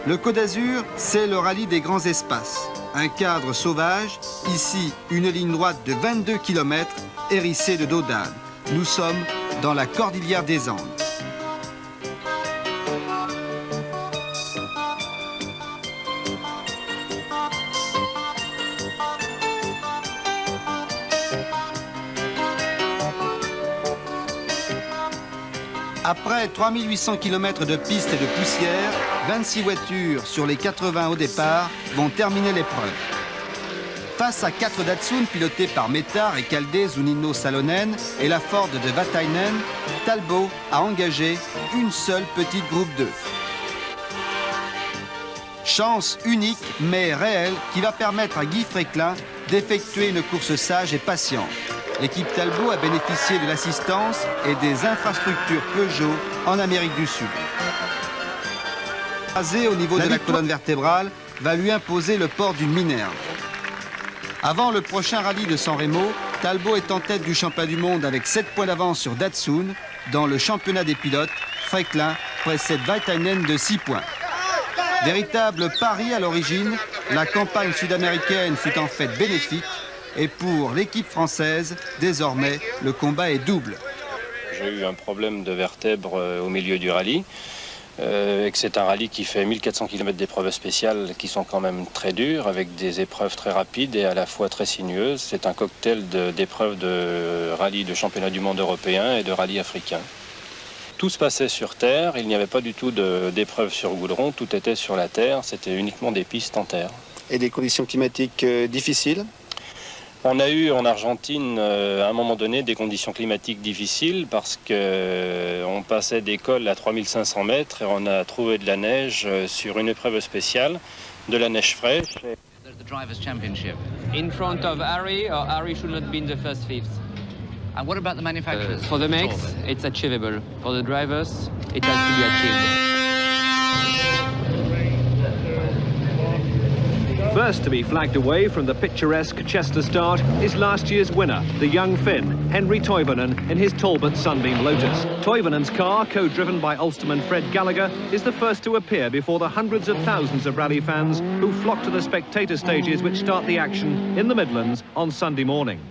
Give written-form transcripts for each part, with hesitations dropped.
Le Côte d'Azur, c'est le rallye des grands espaces. Un cadre sauvage, ici une ligne droite de 22 km hérissée de dos d'âne. Nous sommes dans la cordillère des Andes. Après 3800 km de pistes et de poussière, 26 voitures sur les 80 au départ vont terminer l'épreuve. Face à 4 Datsun pilotés par Métard et Caldé Zunino Salonen et la Ford de Vatainen, Talbot a engagé une seule petite groupe 2. Chance unique mais réelle qui va permettre à Guy Fréquelin d'effectuer une course sage et patiente. L'équipe Talbot a bénéficié de l'assistance et des infrastructures Peugeot en Amérique du Sud. Rasé au niveau de la colonne vertébrale va lui imposer le port d'une Minerve. Avant le prochain rallye de San Remo, Talbot est en tête du championnat du monde avec 7 points d'avance sur Datsun. Dans le championnat des pilotes, Fréquelin précède Vatainen de 6 points. Véritable pari à l'origine, la campagne sud-américaine fut en fait bénéfique. Et pour l'équipe française, désormais, le combat est double. J'ai eu un problème de vertèbre au milieu du rallye. Et que c'est un rallye qui fait 1400 km d'épreuves spéciales qui sont quand même très dures, avec des épreuves très rapides et à la fois très sinueuses. C'est un cocktail d'épreuves de rallye de championnat du monde européen et de rallye africain. Tout se passait sur terre, il n'y avait pas du tout d'épreuves sur goudron, tout était sur la terre, c'était uniquement des pistes en terre. Et des conditions climatiques difficiles ? On a eu en Argentine, à un moment donné, des conditions climatiques difficiles parce qu'on passait des cols à 3500 mètres et on a trouvé de la neige sur une épreuve spéciale, de la neige fraîche. The Drivers' Championship. In front of Harry, or Harry should not be in the first fifth. And what about the manufacturers? For the makes, it's achievable. For the drivers, it has to be achieved. First to be flagged away from the picturesque Chester start is last year's winner, the young Finn, Henry Toivonen, in his Talbot Sunbeam Lotus. Toivonen's car, co-driven by Ulsterman Fred Gallagher, is the first to appear before the hundreds of thousands of rally fans who flock to the spectator stages which start the action in the Midlands on Sunday morning.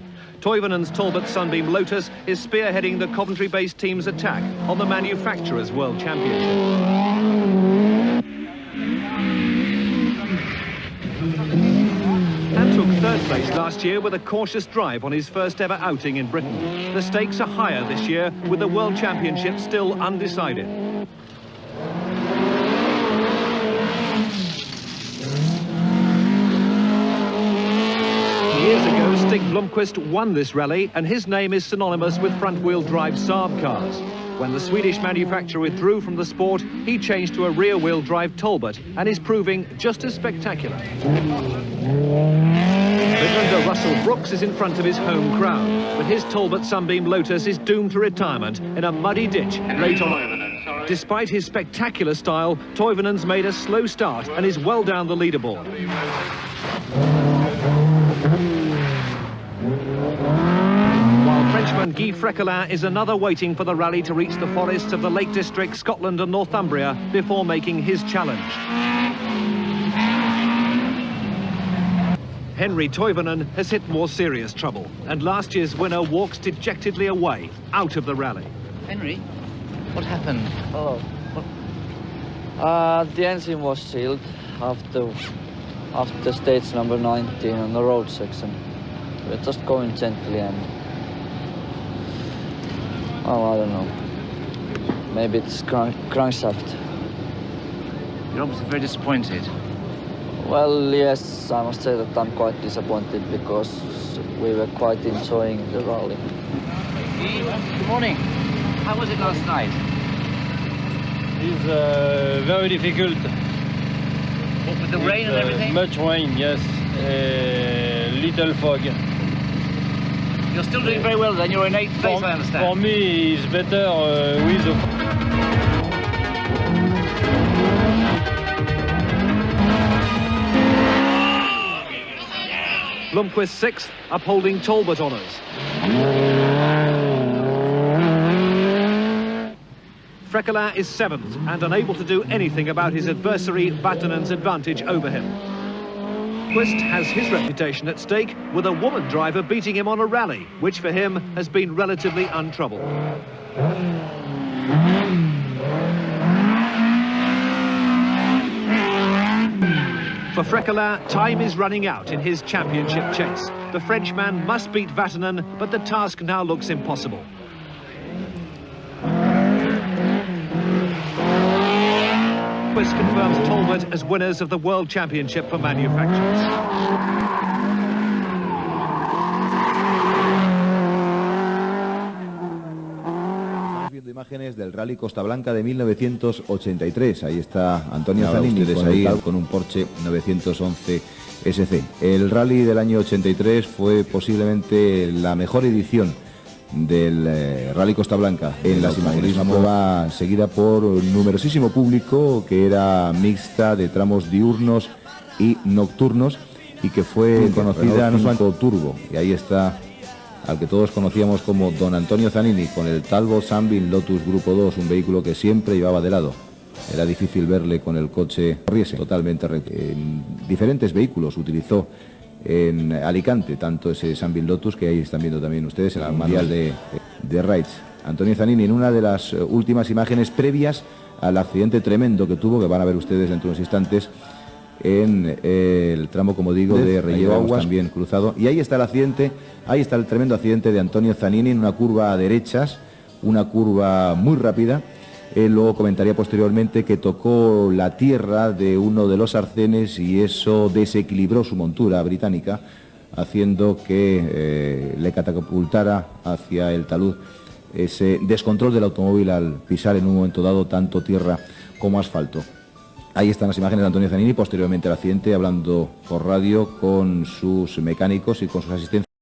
Toivonen's Talbot Sunbeam Lotus is spearheading the Coventry-based team's attack on the Manufacturers' World Championship. Took third place last year with a cautious drive on his first ever outing in Britain. The stakes are higher this year with the World Championship still undecided. Years ago, Stig Blomqvist won this rally and his name is synonymous with front-wheel drive Saab cars. When the Swedish manufacturer withdrew from the sport, he changed to a rear-wheel drive Talbot and is proving just as spectacular. Midlander Russell Brooks is in front of his home crowd, but his Talbot Sunbeam Lotus is doomed to retirement in a muddy ditch late on. Despite his spectacular style, Toivonen's made a slow start and is well down the leaderboard. Frenchman Guy Fréquelin is another waiting for the rally to reach the forests of the Lake District, Scotland and Northumbria before making his challenge. Henry Toivonen has hit more serious trouble, and last year's winner walks dejectedly away, out of the rally. Henry, what happened? Oh, the engine was sealed after stage number 19 on the road section. We're just going gently and I don't know. Maybe it's crankshaft. You're obviously very disappointed. Well, yes, I must say that I'm quite disappointed because we were quite enjoying the rally. Good morning. How was it last night? It's very difficult. What, with the rain and everything? Much rain, yes. Little fog. You're still doing very well then, you're in 8th place, I understand. For me, it's better with the... Blomqvist 6th, upholding Talbot honours. Frekala is 7th and unable to do anything about his adversary Vatanen's advantage over him. Quist has his reputation at stake, with a woman driver beating him on a rally, which for him has been relatively untroubled. For Frekala, time is running out in his championship chase. The Frenchman must beat Vatanen, but the task now looks impossible. Quist confirms Talbot as winners of the World Championship for Manufacturers. Viendo imágenes del Rally Costa Blanca de 1983. Ahí está Antonio Zanini con un Porsche 911 SC. El Rally del año 83 fue posiblemente la mejor edición del Rally Costa Blanca en las imágenes. Una prueba seguida por un numerosísimo público, que era mixta de tramos diurnos y nocturnos, y que fue conocida no solo turbo. Y ahí está al que todos conocíamos como don Antonio Zanini, con el Talbot Sunbeam Lotus Grupo 2, un vehículo que siempre llevaba de lado. Era difícil verle con el coche corriese totalmente recto. En diferentes vehículos utilizó en Alicante, tanto ese Sunbeam Lotus que ahí están viendo también ustedes en el Mundial de Raids. Antonio Zanini en una de las últimas imágenes previas al accidente tremendo que tuvo, que van a ver ustedes dentro de unos instantes, en el tramo, como digo, de Relleno Aguas, también cruzado. Y ahí está el accidente, ahí está el tremendo accidente de Antonio Zanini en una curva a derechas, una curva muy rápida. Él luego comentaría posteriormente que tocó la tierra de uno de los arcenes y eso desequilibró su montura británica, haciendo que le catapultara hacia el talud ese descontrol del automóvil al pisar en un momento dado tanto tierra como asfalto. Ahí están las imágenes de Antonio Zanini posteriormente al accidente, hablando por radio con sus mecánicos y con sus asistentes.